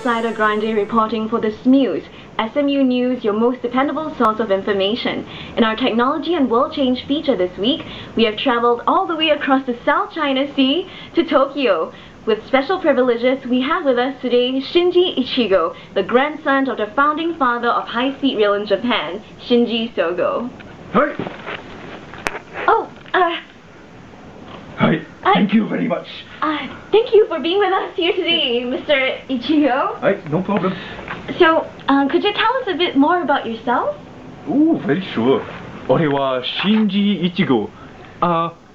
Insider Grande reporting for the SMUs. SMU News, your most dependable source of information. In our Technology and World Change feature this week, we have traveled all the way across the South China Sea to Tokyo. With special privileges, we have with us today Shinji Ichigo, the grandson of the founding father of high-speed rail in Japan, Shinji Sogo. Hi! Oh, Hi, thank you very much. Thank you for being with us here today, Mr. Ichigo. Hi, no problem. So, could you tell us a bit more about yourself? Oh, very sure. 俺は Shinji Ichigo.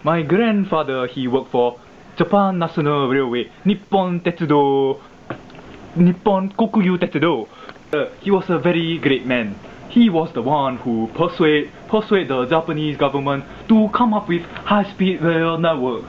My grandfather, he worked for Japan National Railway, Nippon Tetsudo, Nippon Kokuyu Tetsudo. He was a very great man. He was the one who persuade the Japanese government to come up with high-speed rail network.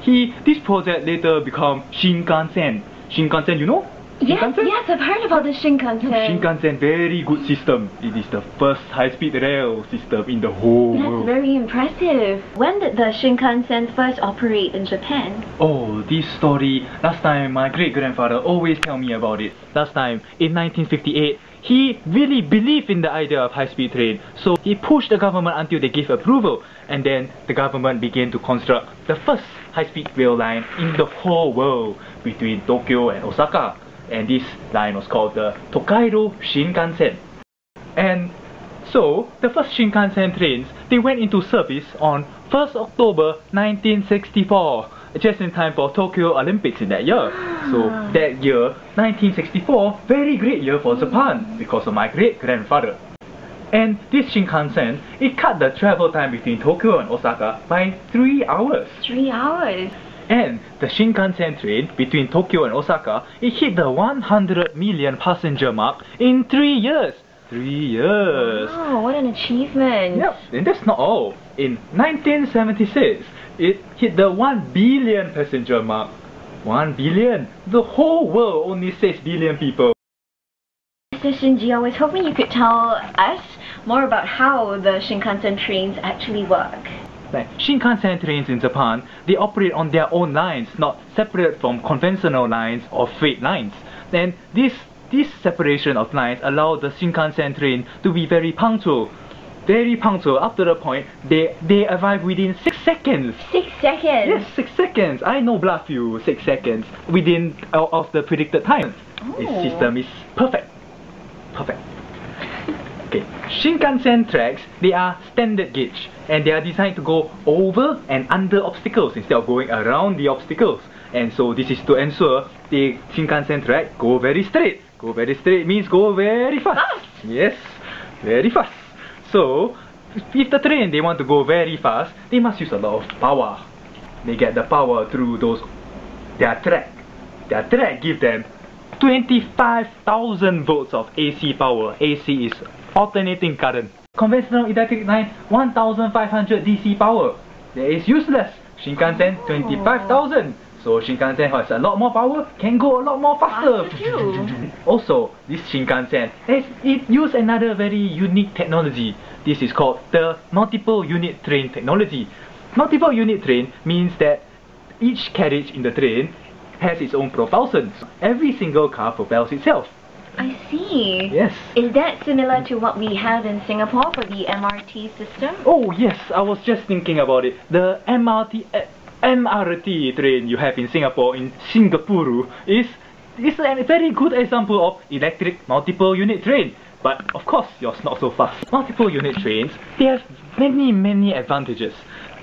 This project later became Shinkansen. Shinkansen, you know? Yes, I've heard about the Shinkansen. Shinkansen, very good system. It is the first high-speed rail system in the whole world. That's very impressive. When did the Shinkansen first operate in Japan? Oh, this story, last time my great-grandfather always tell me about it. Last time, in 1958, he really believed in the idea of high-speed train, so he pushed the government until they gave approval, and then the government began to construct the first high-speed rail line in the whole world between Tokyo and Osaka, and this line was called the Tokaido Shinkansen. And so the first Shinkansen trains, they went into service on 1st October 1964. Just in time for Tokyo Olympics in that year. So that year, 1964, very great year for Japan because of my great-grandfather. And this Shinkansen, it cut the travel time between Tokyo and Osaka by 3 hours. 3 hours? And the Shinkansen train between Tokyo and Osaka, it hit the 100 million passenger mark in 3 years. 3 years. Wow, what an achievement. Yep, and that's not all. In 1976, it hit the 1 billion passenger mark. 1 billion? The whole world only 6 billion people. Mr. Shinji, I was hoping you could tell us more about how the Shinkansen trains actually work. Like Shinkansen trains in Japan, they operate on their own lines, not separate from conventional lines or freight lines. Then this separation of lines allow the Shinkansen train to be very punctual. Very punctual. After the point, they arrive within 6 seconds. 6 seconds? Yes, 6 seconds. I know bluff you. 6 seconds within of the predicted time. Oh. This system is perfect. Perfect. Okay, Shinkansen tracks, they are standard gauge and they are designed to go over and under obstacles instead of going around the obstacles. And so this is to ensure the Shinkansen track go very straight. Go very straight means go very fast. Yes, very fast. So, if the train they want to go very fast, they must use a lot of power. They get the power through their track. Their track give them 25,000 volts of AC power. AC is alternating current. Conventional electric line 1,500 DC power. That is useless. Shinkansen 25,000. So Shinkansen has a lot more power, can go a lot more faster. Also, this Shinkansen, it uses another very unique technology. This is called the multiple unit train technology. Multiple unit train means that each carriage in the train has its own propulsion. Every single car propels itself. I see. Yes. Is that similar to what we have in Singapore for the MRT system? Oh yes, I was just thinking about it. The MRT train you have in Singapore, in Singapore, is a very good example of electric multiple unit train. But of course, yours not so fast. Multiple unit trains, they have many advantages.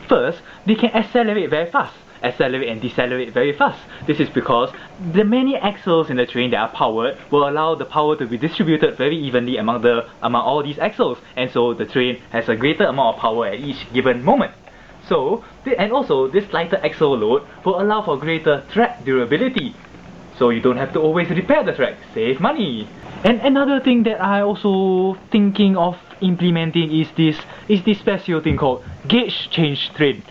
First, they can accelerate very fast. Accelerate and decelerate very fast. This is because the many axles in the train that are powered will allow the power to be distributed very evenly among all these axles, and so the train has a greater amount of power at each given moment. So, and also this lighter axle load will allow for greater track durability. So you don't have to always repair the track, save money. And another thing that I also thinking of implementing is this special thing called gauge change train.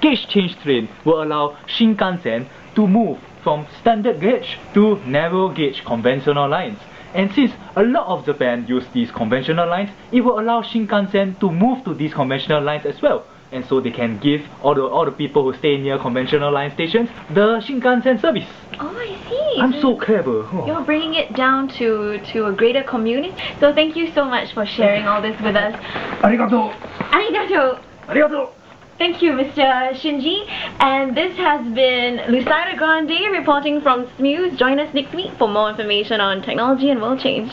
Gauge change train will allow Shinkansen to move from standard gauge to narrow gauge conventional lines. And since a lot of Japan use these conventional lines, it will allow Shinkansen to move to these conventional lines as well. and so they can give all the people who stay near conventional line stations the Shinkansen service. Oh, I see. I'm so clever. Oh. You're bringing it down to a greater community. So thank you so much for sharing all this with us. Arigato. Arigato. Arigato. Thank you, Mr. Shinji. And this has been Lucida Grande reporting from SMUS. Join us next week for more information on technology and world change.